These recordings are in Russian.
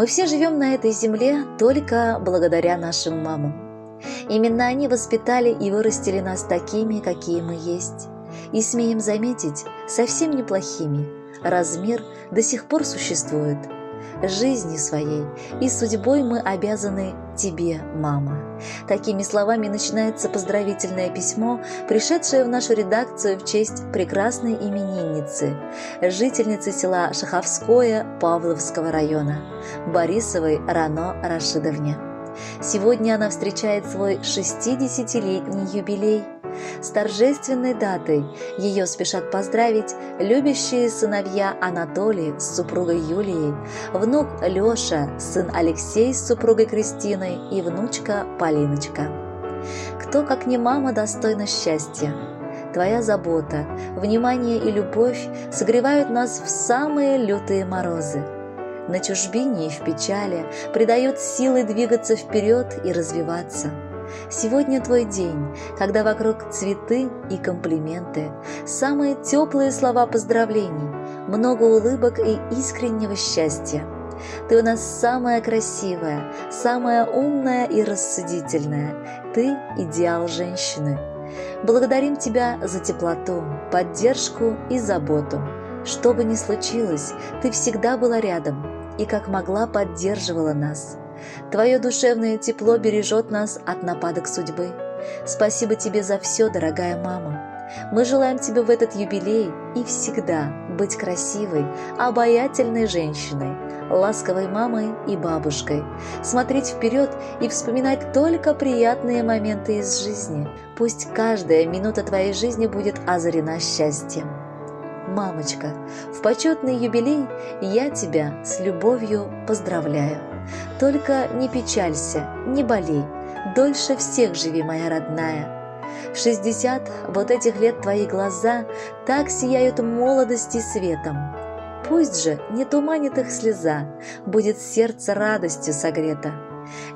Мы все живем на этой земле только благодаря нашим мамам. Именно они воспитали и вырастили нас такими, какие мы есть. И, смеем заметить, совсем неплохими, раз мир до сих пор существует. Жизнью своей и судьбой мы обязаны тебе, мама. Такими словами начинается поздравительное письмо, пришедшее в нашу редакцию в честь прекрасной именинницы, жительницы села Шаховское Павловского района, Борисовой Рано Рашидовне. Сегодня она встречает свой 60-летний юбилей. С торжественной датой ее спешат поздравить любящие сыновья Анатолий с супругой Юлией, внук Леша, сын Алексей с супругой Кристиной и внучка Полиночка. Кто, как не мама, достойна счастья? Твоя забота, внимание и любовь согревают нас в самые лютые морозы. На чужбине и в печали придают силы двигаться вперед и развиваться. Сегодня твой день, когда вокруг цветы и комплименты, самые теплые слова поздравлений, много улыбок и искреннего счастья. Ты у нас самая красивая, самая умная и рассудительная. Ты – идеал женщины. Благодарим тебя за теплоту, поддержку и заботу. Что бы ни случилось, ты всегда была рядом и как могла поддерживала нас. Твое душевное тепло бережет нас от нападок судьбы. Спасибо тебе за все, дорогая мама. Мы желаем тебе в этот юбилей и всегда быть красивой, обаятельной женщиной, ласковой мамой и бабушкой, смотреть вперед и вспоминать только приятные моменты из жизни. Пусть каждая минута твоей жизни будет озарена счастьем. Мамочка, в почетный юбилей я тебя с любовью поздравляю. Только не печалься, не болей, дольше всех живи, моя родная. В 60 вот этих лет твои глаза так сияют молодости светом. Пусть же не туманит их слеза, будет сердце радостью согрето.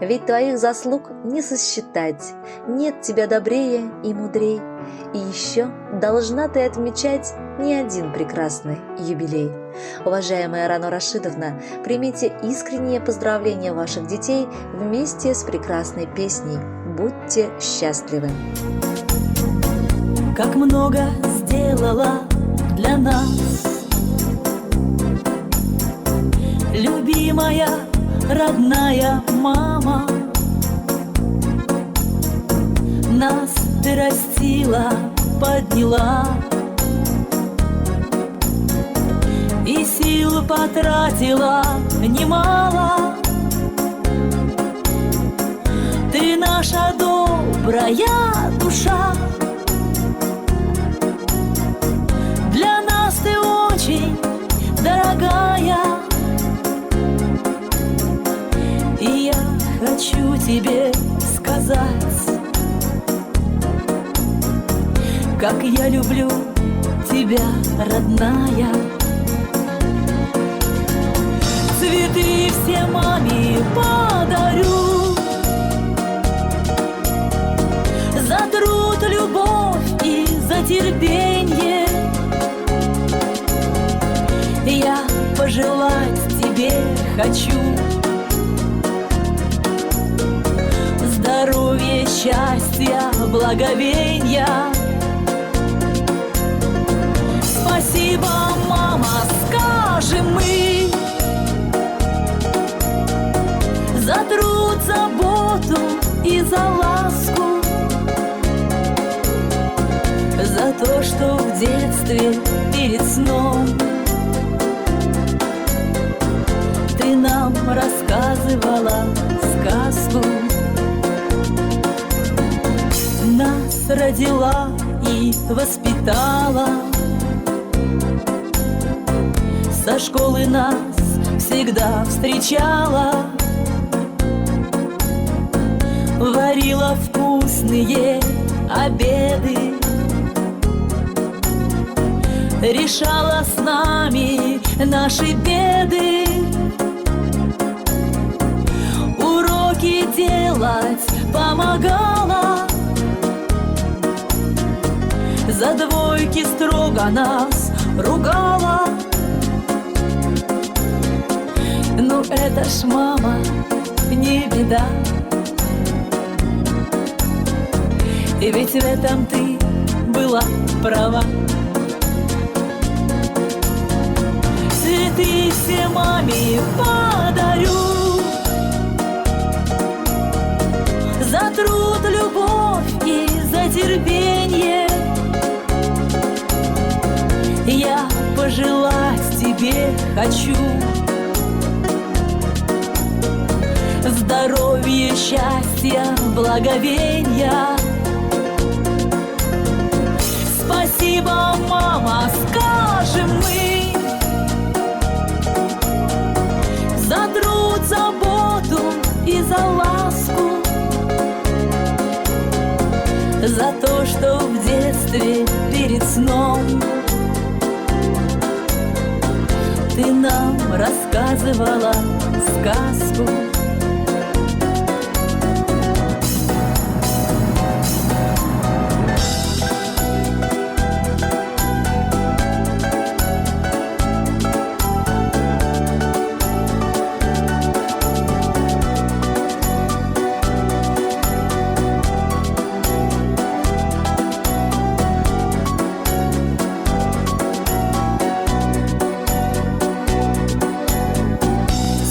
Ведь твоих заслуг не сосчитать, нет тебя добрее и мудрей. И еще должна ты отмечать не один прекрасный юбилей. Уважаемая Рано Рашидовна, примите искренние поздравления ваших детей вместе с прекрасной песней «Будьте счастливы». Как много сделала для нас любимая, родная мама. Нас ты растила, подняла и сил потратила немало. Ты наша добрая душа, для нас ты очень дорогая. И я хочу тебе сказать, как я люблю тебя, родная. Цветы все маме подарю за труд, любовь и за терпенье. Я пожелать тебе хочу здоровья, счастья, благовенья. Спасибо, мама, скажем мы, за труд, заботу и за ласку, за то, что в детстве перед сном ты нам рассказывала сказку. Нас родила и воспитала, со школы нас всегда встречала, варила вкусные обеды, решала с нами наши беды, уроки делать помогала, за двойки строго нас ругала. Ну это ж мама, не беда. И ведь в этом ты была права. Цветы все маме подарю за труд, любовь и за терпенье. Я пожелать тебе хочу здоровья, счастья, благовения. Спасибо, мама, скажем мы, за труд, заботу и за ласку, за то, что в детстве перед сном ты нам рассказывала сказку.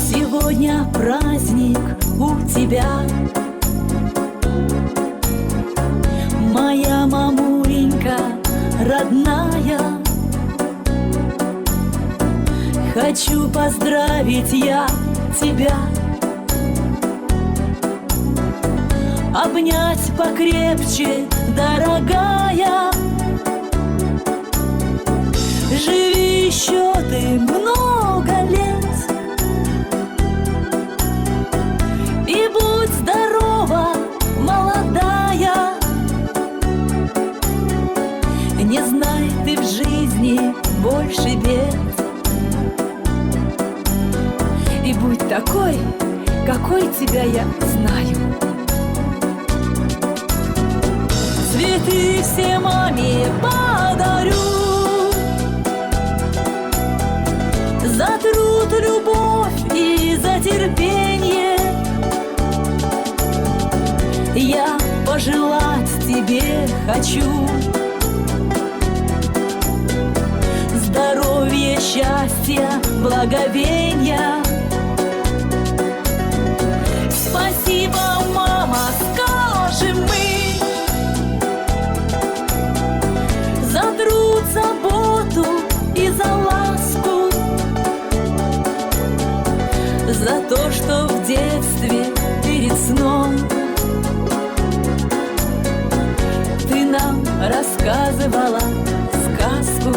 Сегодня праздник у тебя, моя мамуленька родная. Хочу поздравить я тебя, обнять покрепче, дорогая. Живи еще ты много лет и будь здорова, молодая. Не знай ты в жизни больше бед, и будь такой, какой тебя я знаю. Цветы все маме подарю за труд, любовь и за терпенье. Я пожелать тебе хочу здоровья, счастья, благовения. Спасибо, мама, скажем мы, за труд, заботу и за ласку, за то, что в детстве перед сном ты нам рассказывала сказку.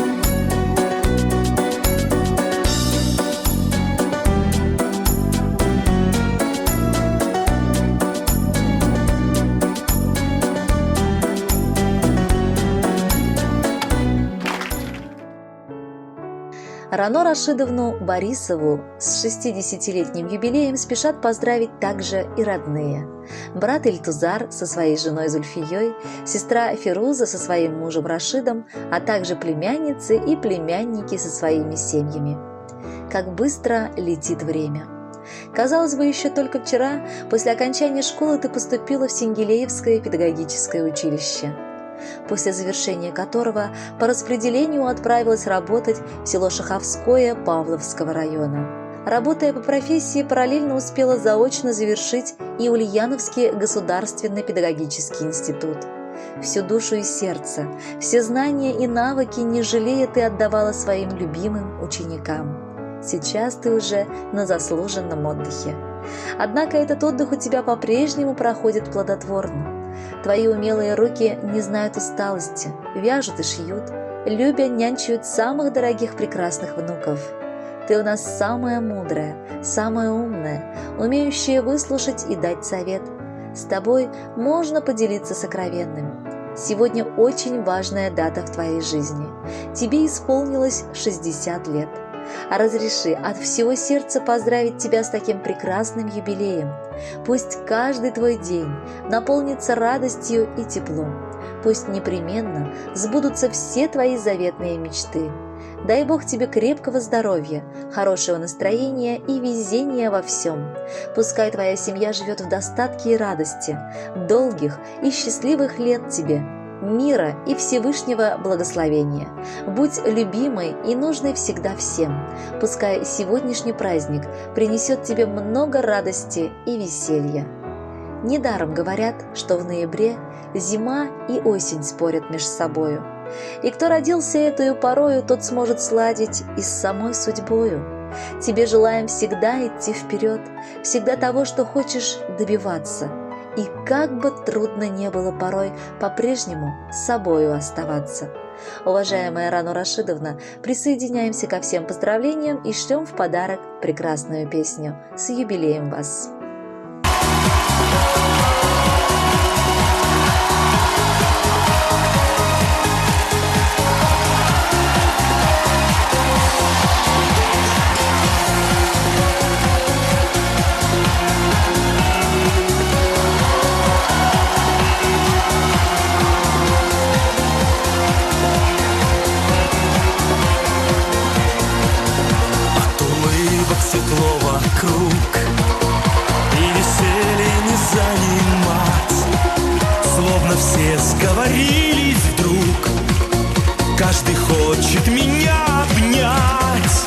Рано Рашидовну Борисову с 60-летним юбилеем спешат поздравить также и родные. Брат Ильтузар со своей женой Зульфией, сестра Фируза со своим мужем Рашидом, а также племянницы и племянники со своими семьями. Как быстро летит время! Казалось бы, еще только вчера, после окончания школы, ты поступила в Сингелеевское педагогическое училище, после завершения которого по распределению отправилась работать в село Шаховское Павловского района. Работая по профессии, параллельно успела заочно завершить и Ульяновский государственный педагогический институт. Всю душу и сердце, все знания и навыки, не жалея, ты отдавала своим любимым ученикам. Сейчас ты уже на заслуженном отдыхе. Однако этот отдых у тебя по-прежнему проходит плодотворно. Твои умелые руки не знают усталости, вяжут и шьют, любя, нянчают самых дорогих прекрасных внуков. Ты у нас самая мудрая, самая умная, умеющая выслушать и дать совет. С тобой можно поделиться сокровенным. Сегодня очень важная дата в твоей жизни. Тебе исполнилось 60 лет. разреши от всего сердца поздравить тебя с таким прекрасным юбилеем. Пусть каждый твой день наполнится радостью и теплом. Пусть непременно сбудутся все твои заветные мечты. Дай Бог тебе крепкого здоровья, хорошего настроения и везения во всем. Пускай твоя семья живет в достатке и радости, долгих и счастливых лет тебе, мира и Всевышнего благословения. Будь любимой и нужной всегда всем. Пускай сегодняшний праздник принесет тебе много радости и веселья. Недаром говорят, что в ноябре зима и осень спорят между собою. И кто родился этою порою, тот сможет сладить и с самой судьбою. Тебе желаем всегда идти вперед, всегда того, что хочешь добиваться. И как бы трудно не было порой, по-прежнему с собою оставаться. Уважаемая Рану Рашидовна, присоединяемся ко всем поздравлениям и шлем в подарок прекрасную песню. С юбилеем вас! Светло вокруг, и веселье не занимать. Словно все сговорились вдруг, каждый хочет меня обнять.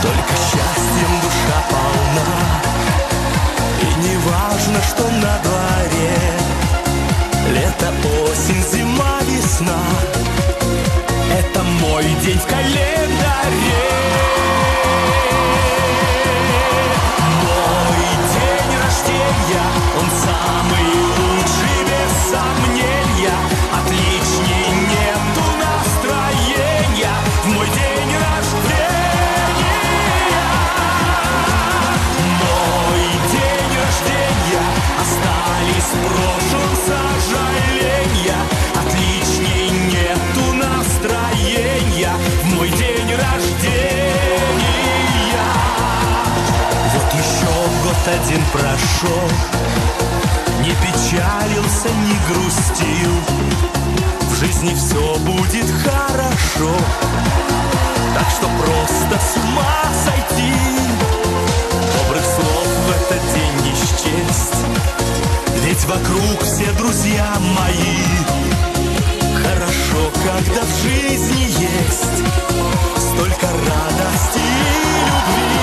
Только счастьем душа полна, и не важно, что на дворе. Лето, осень, зима, весна — это мой день в календаре. Он самый лучший, без сомнения. Отличней нету настроения в мой день рождения. Мой день рождения, остались в прошлом сожаления. Отличней нету настроения в мой день рождения. Вот еще год один прошел, не печалился, не грустил. В жизни все будет хорошо, так что просто с ума сойти. Добрых слов в этот день не счесть, ведь вокруг все друзья мои. Хорошо, когда в жизни есть столько радости и любви.